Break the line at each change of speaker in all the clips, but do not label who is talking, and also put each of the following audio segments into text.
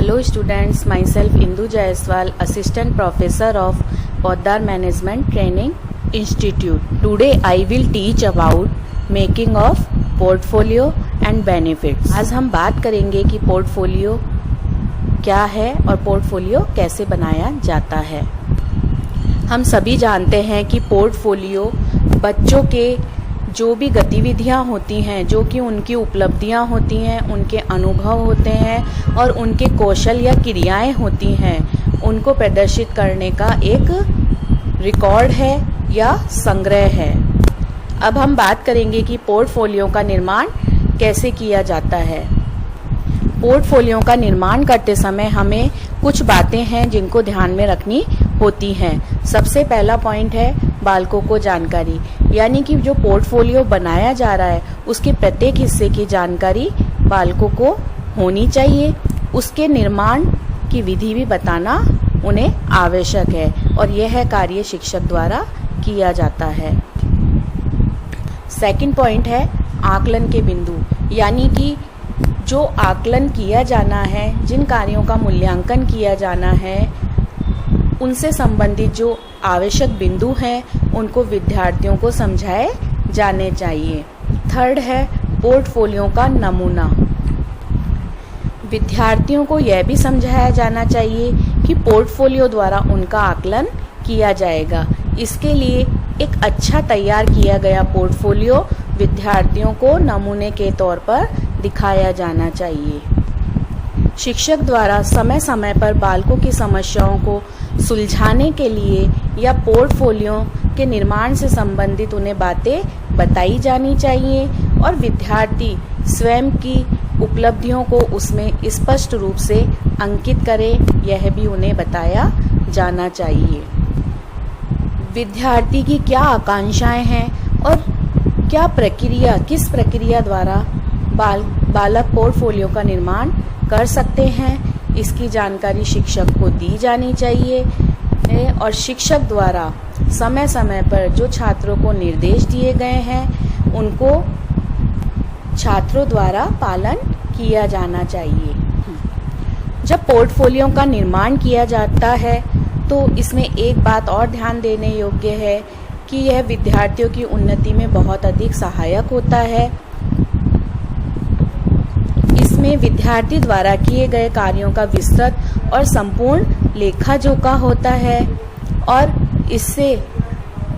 Hello students, myself Indu Jaiswal, Assistant Professor of Poddar Management Training Institute. Today I will teach about making of portfolio and benefits. आज हम बात करेंगे कि portfolio क्या है और पोर्टफोलियो कैसे बनाया जाता है। हम सभी जानते हैं कि पोर्टफोलियो बच्चों के जो भी गतिविधियां होती हैं, जो कि उनकी उपलब्धियां होती हैं, उनके अनुभव होते हैं और उनके कौशल या क्रियाएं होती हैं, उनको प्रदर्शित करने का एक रिकॉर्ड है या संग्रह है। अब हम बात करेंगे कि पोर्टफोलियो का निर्माण कैसे किया जाता है। पोर्टफोलियो का निर्माण करते समय हमें कुछ बातें हैं जिनको ध्यान में रखनी होती हैं। सबसे पहला पॉइंट है बालकों को जानकारी, यानी कि जो पोर्टफोलियो बनाया जा रहा है उसके प्रत्येक हिस्से की जानकारी बालकों को होनी चाहिए। उसके निर्माण की विधि भी बताना उन्हें आवश्यक है और यह कार्य शिक्षक द्वारा किया जाता है। सेकंड पॉइंट है आकलन के बिंदु, यानी कि जो आकलन किया जाना है, जिन कार्यों का मूल्यांकन किया जाना है, उनसे संबंधित जो आवश्यक बिंदु हैं उनको विद्यार्थियों को समझाए जाने चाहिए। थर्ड है पोर्टफोलियो का नमूना। विद्यार्थियों को यह भी समझाया जाना चाहिए कि पोर्टफोलियो द्वारा उनका आकलन किया जाएगा। इसके लिए एक अच्छा तैयार किया गया पोर्टफोलियो विद्यार्थियों को नमूने के तौर पर दिखाया जाना चाहिए। शिक्षक द्वारा समय समय पर बालकों की समस्याओं को सुलझाने के लिए या पोर्टफोलियो के निर्माण से संबंधित उन्हें बातें बताई जानी चाहिए और विद्यार्थी स्वयं की उपलब्धियों को उसमें स्पष्ट रूप से अंकित करें, यह भी उन्हें बताया जाना चाहिए। विद्यार्थी की क्या आकांक्षाएं हैं और क्या प्रक्रिया, किस प्रक्रिया द्वारा बालक पोर्टफोलियो का निर्माण कर सकते हैं, इसकी जानकारी शिक्षक को दी जानी चाहिए और शिक्षक द्वारा समय समय पर जो छात्रों को निर्देश दिए गए हैं उनको छात्रों द्वारा पालन किया जाना चाहिए। जब पोर्टफोलियो का निर्माण किया जाता है तो इसमें एक बात और ध्यान देने योग्य है कि यह विद्यार्थियों की उन्नति में बहुत अधिक सहायक होता है। इसमें विद्यार्थी द्वारा किए गए कार्यों का विस्तृत और संपूर्ण लेखा जोखा होता है और इससे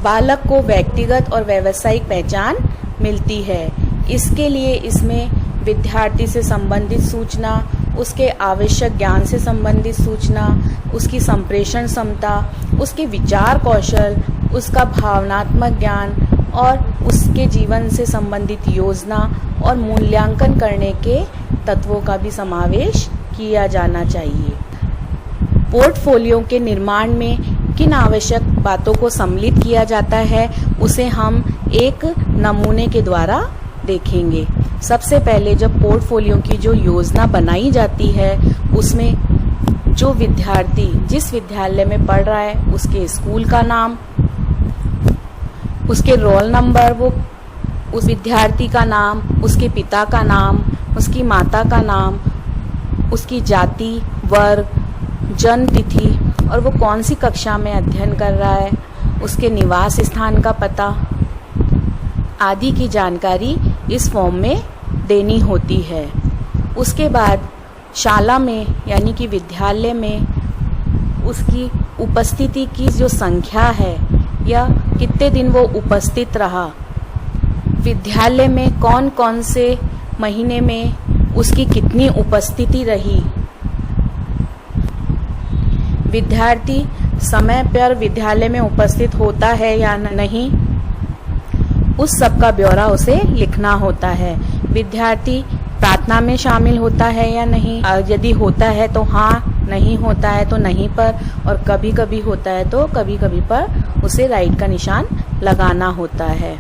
बालक को व्यक्तिगत और व्यावसायिक पहचान मिलती है। इसके लिए इसमें विद्यार्थी से संबंधित सूचना, उसके आवश्यक ज्ञान से संबंधित सूचना, उसकी संप्रेषण क्षमता, उसके विचार कौशल, उसका भावनात्मक ज्ञान और उसके जीवन से संबंधित योजना और मूल्यांकन करने के तत्वों का भी समावेश किया जाना चाहिए। पोर्टफोलियो के निर्माण में किन आवश्यक बातों को सम्मिलित किया जाता है उसे हम एक नमूने के द्वारा देखेंगे। सबसे पहले जब पोर्टफोलियो की जो योजना बनाई जाती है उसमें जो विद्यार्थी जिस विद्यालय में पढ़ रहा है उसके स्कूल का नाम, उसके रोल नंबर, वो उस विद्यार्थी का नाम, उसके पिता का नाम, उसकी माता का नाम, उसकी जाति, वर्ग, जन्म तिथि और वो कौन सी कक्षा में अध्ययन कर रहा है, उसके निवास स्थान का पता आदि की जानकारी इस फॉर्म में देनी होती है। उसके बाद शाला में यानी कि विद्यालय में उसकी उपस्थिति की जो संख्या है या कितने दिन वो उपस्थित रहा, विद्यालय में कौन कौन से महीने में उसकी कितनी उपस्थिति रही, विद्यार्थी समय पर विद्यालय में उपस्थित होता है या नहीं, उस सब का ब्यौरा उसे लिखना होता है। विद्यार्थी प्रार्थना में शामिल होता है या नहीं, यदि होता है तो हाँ, नहीं होता है तो नहीं पर, और कभी कभी होता है तो कभी कभी पर उसे राइट का निशान लगाना होता है।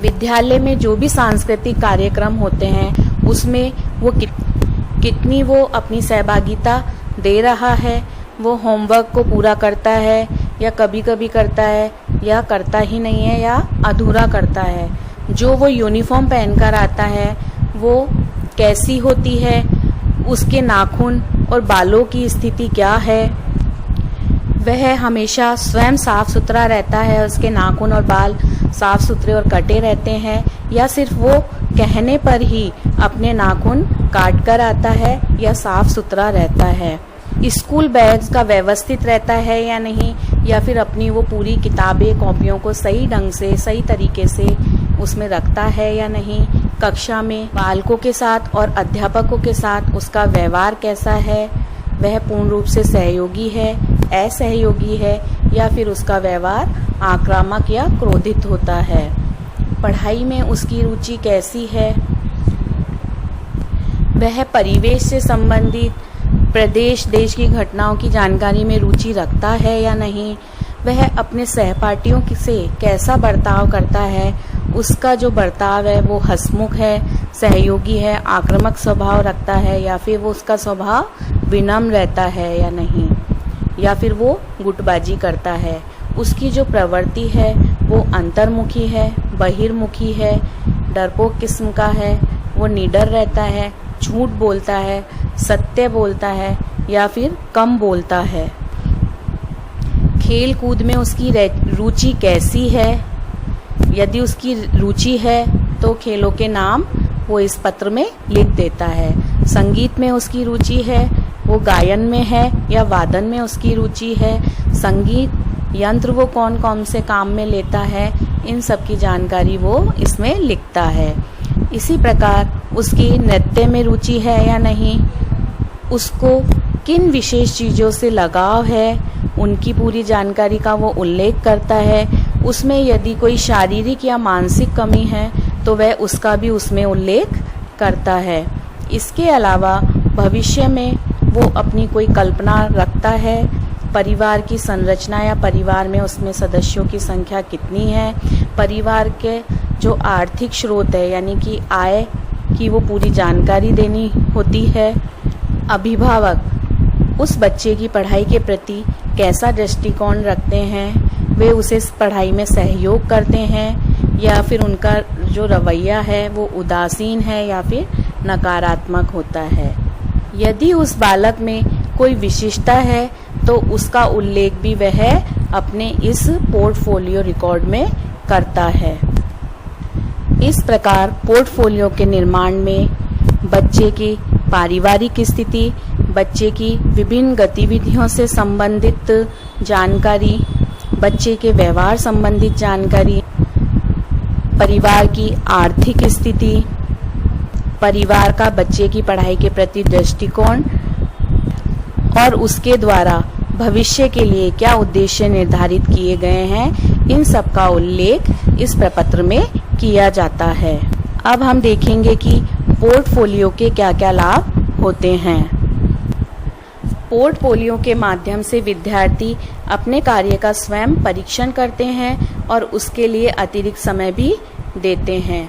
विद्यालय में जो भी सांस्कृतिक कार्यक्रम होते हैं उसमें वो कितनी वो अपनी सहभागिता दे रहा है, वो होमवर्क को पूरा करता है या कभी कभी करता है या करता ही नहीं है या अधूरा करता है, जो वो यूनिफॉर्म पहनकर आता है वो कैसी होती है, उसके नाखून और बालों की स्थिति क्या है, वह हमेशा स्वयं साफ सुथरा रहता है, उसके नाखून और बाल साफ सुथरे और कटे रहते हैं, या सिर्फ वो कहने पर ही अपने नाखून काट कर आता है या साफ सुथरा रहता है। स्कूल बैग्स का व्यवस्थित रहता है या नहीं, या फिर अपनी वो पूरी किताबें कॉपियों को सही ढंग से सही तरीके से उसमें रखता है या नहीं। कक्षा में बालकों के साथ और अध्यापकों के साथ उसका व्यवहार कैसा है, वह पूर्ण रूप से सहयोगी है, असहयोगी है, या फिर उसका व्यवहार आक्रामक या क्रोधित होता है। पढ़ाई में उसकी रुचि कैसी है, वह परिवेश से संबंधित प्रदेश देश की घटनाओं की जानकारी में रुचि रखता है या नहीं, वह अपने सहपाठियों से कैसा बर्ताव करता है, उसका जो बर्ताव है वो हंसमुख है, सहयोगी है, आक्रामक स्वभाव रखता है, या फिर वो उसका स्वभाव विनम्र रहता है या नहीं, या फिर वो गुटबाजी करता है। उसकी जो प्रवृत्ति है वो अंतर्मुखी है, बहिर्मुखी है, डरपोक किस्म का है, वो निडर रहता है, झूठ बोलता है, सत्य बोलता है, या फिर कम बोलता है। खेल कूद में उसकी रुचि कैसी है, यदि उसकी रुचि है तो खेलों के नाम वो इस पत्र में लिख देता है। संगीत में उसकी रुचि है, वो गायन में है या वादन में उसकी रुचि है, संगीत यंत्र वो कौन कौन से काम में लेता है, इन सब की जानकारी वो इसमें लिखता है। इसी प्रकार उसकी नृत्य में रुचि है या नहीं, उसको किन विशेष चीज़ों से लगाव है, उनकी पूरी जानकारी का वो उल्लेख करता है। उसमें यदि कोई शारीरिक या मानसिक कमी है तो वह उसका भी उसमें उल्लेख करता है। इसके अलावा भविष्य में वो अपनी कोई कल्पना रखता है, परिवार की संरचना या परिवार में उसमें सदस्यों की संख्या कितनी है, परिवार के जो आर्थिक स्रोत है यानी कि आय की वो पूरी जानकारी देनी होती है। अभिभावक उस बच्चे की पढ़ाई के प्रति कैसा दृष्टिकोण रखते हैं, वे उसे पढ़ाई में सहयोग करते हैं या फिर उनका जो रवैया है वो उदासीन है या फिर नकारात्मक होता है। यदि उस बालक में कोई विशिष्टता है तो उसका उल्लेख भी वह अपने इस पोर्टफोलियो रिकॉर्ड में करता है। इस प्रकार पोर्टफोलियो के निर्माण में बच्चे की पारिवारिक स्थिति, बच्चे की विभिन्न गतिविधियों से संबंधित जानकारी, बच्चे के व्यवहार संबंधित जानकारी, परिवार की आर्थिक स्थिति, परिवार का बच्चे की पढ़ाई के प्रति दृष्टिकोण और उसके द्वारा भविष्य के लिए क्या उद्देश्य निर्धारित किए गए हैं, इन सब का उल्लेख इस प्रपत्र में किया जाता है। अब हम देखेंगे कि पोर्टफोलियो के क्या क्या लाभ होते हैं। पोर्टफोलियो के माध्यम से विद्यार्थी अपने कार्य का स्वयं परीक्षण करते हैं और उसके लिए अतिरिक्त समय भी देते हैं।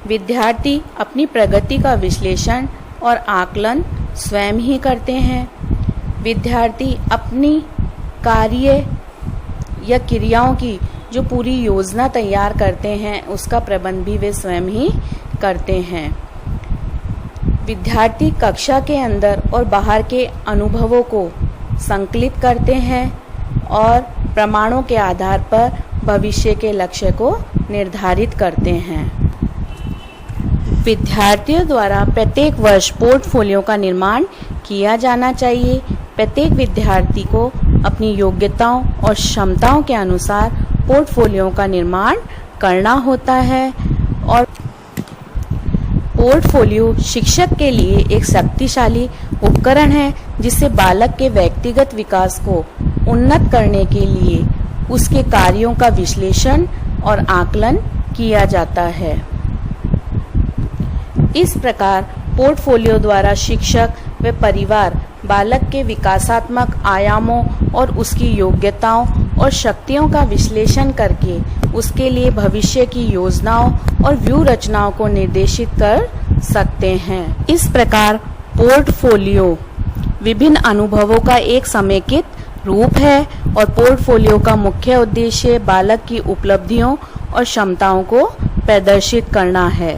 विद्यार्थी अपनी प्रगति का विश्लेषण और आकलन स्वयं ही करते हैं। विद्यार्थी अपनी कार्य या क्रियाओं की जो पूरी योजना तैयार करते हैं उसका प्रबंध भी वे स्वयं ही करते हैं। विद्यार्थी कक्षा के अंदर और बाहर के अनुभवों को संकलित करते हैं और प्रमाणों के आधार पर भविष्य के लक्ष्य को निर्धारित करते हैं। विद्यार्थियों द्वारा प्रत्येक वर्ष पोर्टफोलियो का निर्माण किया जाना चाहिए। प्रत्येक विद्यार्थी को अपनी योग्यताओं और क्षमताओं के अनुसार पोर्टफोलियो का निर्माण करना होता है और पोर्टफोलियो शिक्षक के लिए एक शक्तिशाली उपकरण है जिससे बालक के व्यक्तिगत विकास को उन्नत करने के लिए उसके कार्यों का विश्लेषण और आकलन किया जाता है। इस प्रकार पोर्टफोलियो द्वारा शिक्षक व परिवार बालक के विकासात्मक आयामों और उसकी योग्यताओं और शक्तियों का विश्लेषण करके उसके लिए भविष्य की योजनाओं और व्यूह रचनाओं को निर्देशित कर सकते हैं। इस प्रकार पोर्टफोलियो विभिन्न अनुभवों का एक समेकित रूप है और पोर्टफोलियो का मुख्य उद्देश्य बालक की उपलब्धियों और क्षमताओं को प्रदर्शित करना है।